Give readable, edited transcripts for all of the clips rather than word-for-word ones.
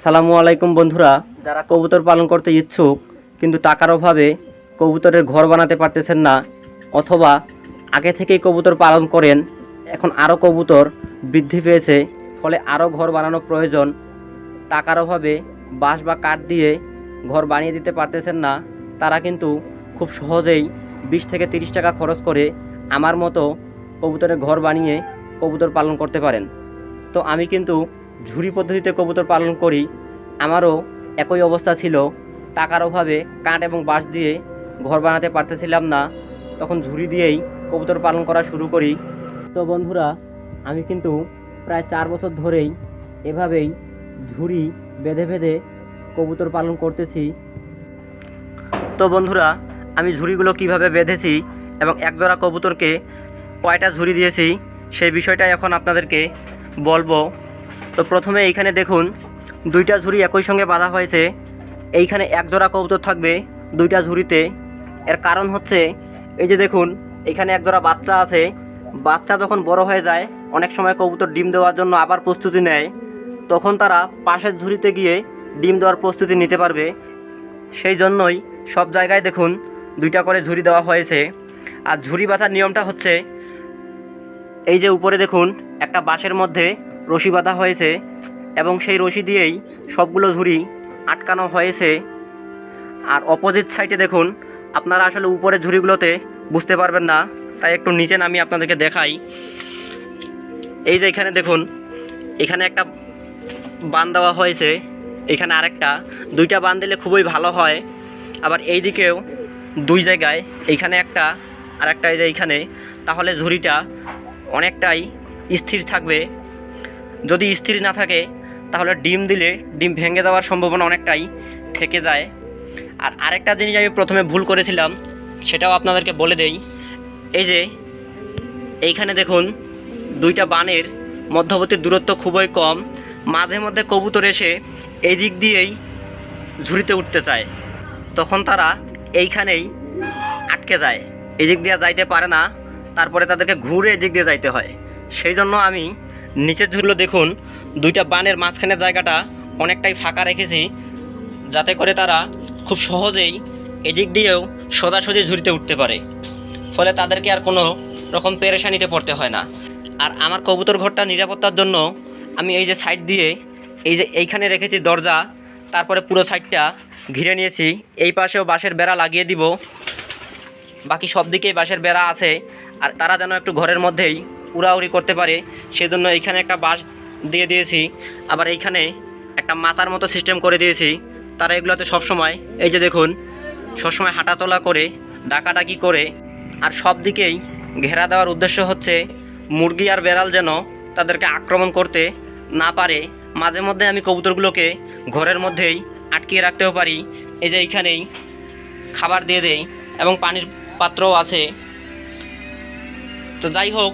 আসসালামু আলাইকুম বন্ধুরা, যারা কবুতর পালন করতে ইচ্ছুক কিন্তু টাকার অভাবে কবুতরের ঘর বানাতে পারতেছেন না, অথবা আগে থেকেই কবুতর পালন করেন, এখন আরও কবুতর বৃদ্ধি পেয়েছে, ফলে আরও ঘর বানানো প্রয়োজন, টাকার অভাবে বাঁশ বা কাঠ দিয়ে ঘর বানিয়ে দিতে পারতেছেন না, তারা কিন্তু খুব সহজেই 20 থেকে 30 টাকা খরচ করে আমার মতো কবুতরের ঘর বানিয়ে কবুতর পালন করতে পারেন। তো আমি কিন্তু ঝুরি পদ্ধতিতে কবুতর পালন করি। আমারও একই অবস্থা ছিল, টাকার অভাবে কাঠ এবং বাঁশ দিয়ে ঘর বানাতে পারতেছিলাম না, তখন ঝুরি দিয়েই কবুতর পালন করা শুরু করি। তো বন্ধুরা, আমি কিন্তু প্রায় 4 বছর ধরেই এভাবেই ঝুরি বেঁধে বেঁধে কবুতর পালন করতেছি। তো বন্ধুরা, আমি ঝুরিগুলো কিভাবে বেঁধেছি এবং একজোড়া কবুতরকে কয়টা ঝুরি দিয়েছি সেই বিষয়টা এখন আপনাদেরকে বলবো। তো প্রথমে এইখানে দেখুন, 2টা ঝুরি একই সঙ্গে বাঁধা হয়েছে। এইখানে একজোড়া কবুতর থাকবে 2টা ঝুরিতে। এর কারণ হচ্ছে, এই যে দেখুন, এখানে একজোড়া বাচ্চা আছে। বাচ্চা যখন বড় হয়ে যায়, অনেক সময় কবুতর ডিম দেওয়ার জন্য আবার প্রস্তুতি নেয়, তখন তারা পাশের ঝুরিতে গিয়ে ডিম দেওয়ার প্রস্তুতি নিতে পারবে। সেই জন্যই সব জায়গায় দেখুন 2টা করে ঝুরি দেওয়া হয়েছে। আর ঝুরি বাঁধার নিয়মটা হচ্ছে, এই যে উপরে দেখুন একটা বাঁশের মধ্যে রশি বাঁধা হয়েছে এবং সেই রশি দিয়েই সবগুলো ঝুরি আটকানো হয়েছে। আর অপোজিট সাইডে দেখুন, আপনারা আসলে উপরে ঝুরিগুলোতে বুঝতে পারবেন না, তাই একটু নিচে নামিয়ে আপনাদেরকে দেখাই। এই যে এখানে দেখুন, এখানে একটা বান দেওয়া হয়েছে, এখানে আরেকটা, 2টা বান দিলে খুবই ভালো হয়। আবার এই দিকেও 2 জায়গায়, এইখানে একটা আর একটা, এই যে এইখানে, তাহলে ঝুরিটা অনেকটাই স্থির থাকবে। যদি স্থির না থাকে তাহলে ডিম দিলে ডিম ভেঙে যাওয়ার সম্ভাবনা অনেকটাই থেকে যায়। আর আরেকটা জিনিস আমি প্রথমে ভুল করেছিলাম, সেটাও আপনাদেরকে বলে দেই। এই যে এইখানে দেখুন, 2টা বানের মধ্যবর্তী দূরত্ব খুবই কম। মাঝে মধ্যে কবুতর এসে এই দিক দিয়েই ঝুরিতে উঠতে চায়, তখন তারা এইখানেই আটকে যায়, এই দিক দিয়ে যাইতে পারে না, তারপরে তাদেরকে ঘুরে এদিক দিয়ে যাইতে হয়। সেই জন্য আমি নিচের ঝুরিগুলো দেখুন, 2টা বানের মাঝখানের জায়গাটা অনেকটাই ফাঁকা রেখেছি, যাতে করে তারা খুব সহজেই এদিক দিয়েও সোজাসুজি ঝুরিতে উঠতে পারে, ফলে তাদেরকে আর কোনো রকম পেরেশানিতে পড়তে হয় না। আর আমার কবুতর ঘরটা নিরাপত্তার জন্য আমি এই যে সাইড দিয়ে, এই যে এইখানে রেখেছি দরজা, তারপরে পুরো সাইডটা ঘিরে নিয়েছি। এই পাশেও বাঁশের বেড়া লাগিয়ে দিব, বাকি সব দিকেই বাঁশের বেড়া আছে। আর তারা যেন একটু ঘরের মধ্যেই উড়াউড়ি করতে পারে, সেজন্য এইখানে একটা বাঁশ দিয়ে দিয়েছি। আবার এইখানে একটা মাথার মতো সিস্টেম করে দিয়েছি। তারা এগুলোতে সবসময়, এই যে দেখুন, সবসময় হাঁটাচলা করে, ডাকাডাকি করে। আর সব দিকেই ঘেরা দেওয়ার উদ্দেশ্য হচ্ছে, মুরগি আর বেড়াল যেন তাদেরকে আক্রমণ করতে না পারে। মাঝে মধ্যে আমি কবুতরগুলোকে ঘরের মধ্যেই আটকিয়ে রাখতেও পারি। এই যে এইখানেই খাবার দিয়ে দেই এবং পানির পাত্রও আছে। তো যাই হোক,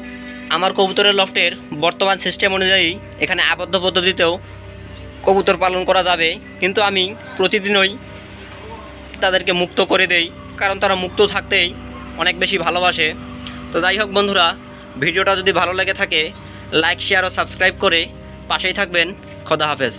আমার কবুতরের লফটের বর্তমান সিস্টেম অনুযায়ী এখানে আবদ্ধ পদ্ধতিতেও কবুতর পালন করা যাবে, কিন্তু আমি প্রতিদিনই তাদেরকে মুক্ত করে দেই, কারণ তারা মুক্ত থাকতেই অনেক বেশি ভালোবাসে। তো যাই হোক বন্ধুরা, ভিডিওটা যদি ভালো লেগে থাকে, লাইক, শেয়ার ও সাবস্ক্রাইব করে পাশেই থাকবেন। খোদা হাফেজ।